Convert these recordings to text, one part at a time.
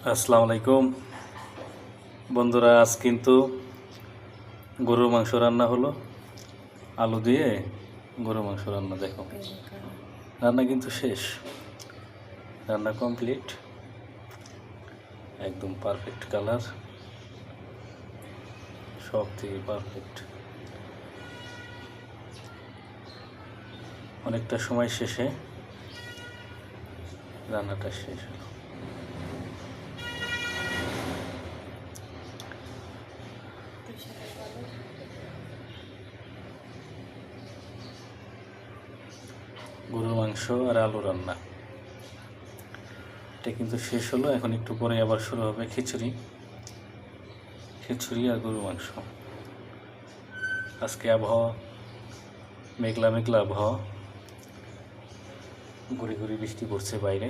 আসসালামু আলাইকুম বন্ধুরা, আজ কিন্তু গরুর মাংস রান্না হলো। আলু দিয়ে গরুর মাংস রান্না। দেখো, রান্না কিন্তু শেষ, রান্না কমপ্লিট, একদম পারফেক্ট কালার, সব থেকে পারফেক্ট। অনেকটা সময় শেষে রান্নাটা শেষ হলো। গরুর মাংস আর আলু রান্না, এটা কিন্তু শেষ হলো। এখন একটু পরে আবার শুরু হবে খিচুড়ি আর গরুর মাংস। আজকে আবহাওয়া মেঘলা মেঘলা আবহাওয়া, গুড়ি গুড়ি বৃষ্টি পড়ছে বাইরে।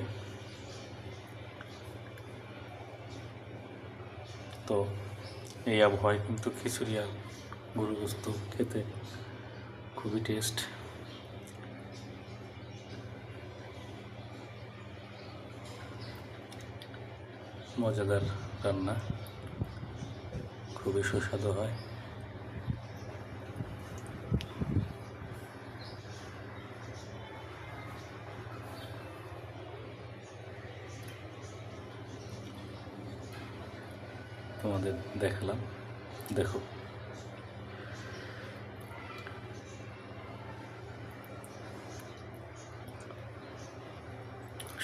তো এই আবহাওয়ায় কিন্তু খিচুড়ি আর গরুর গোশত খেতে খুবই টেস্ট। মজাদার রান্না, খুবই সুস্বাদু হয়। তোমাদের দেখালাম, দেখো।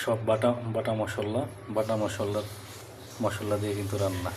সব বাটা মশলা দিয়ে কিন্তু রান্না।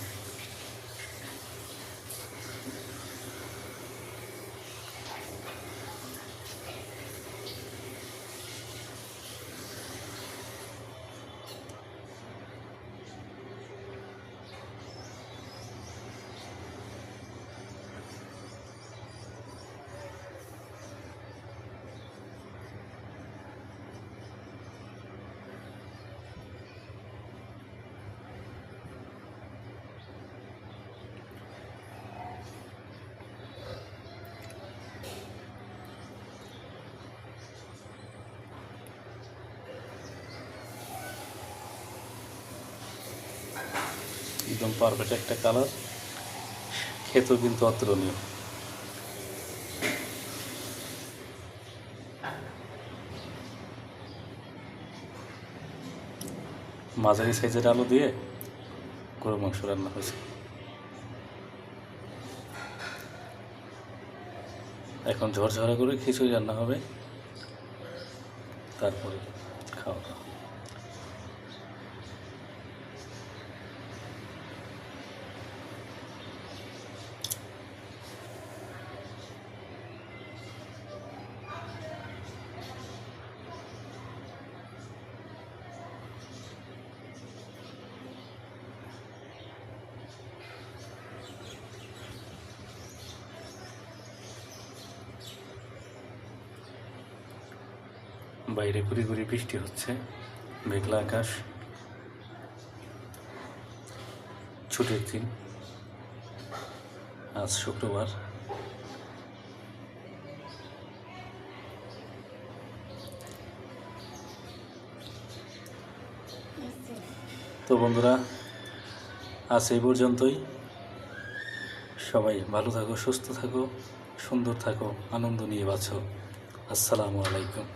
একদম পারফেক্ট একটা কালার, খেতেও কিন্তু অতুলনীয়। মাঝারি সাইজের আলু দিয়ে গরুর মাংস রান্না হয়েছে। এখন ঝরঝরা করে খিচুড়ি রান্না হবে, তারপরে খাওয়া দাওয়া। বাইরে গুড়ি গুড়ি বৃষ্টি হচ্ছে, মেঘলা আকাশ, ছুটির দিন, আজ শুক্রবার। তো বন্ধুরা, আজ এই পর্যন্তই। সবাই ভালো থাকো, সুস্থ থাকো, সুন্দর থাকো, আনন্দ নিয়ে বাঁচো। আসসালামু আলাইকুম।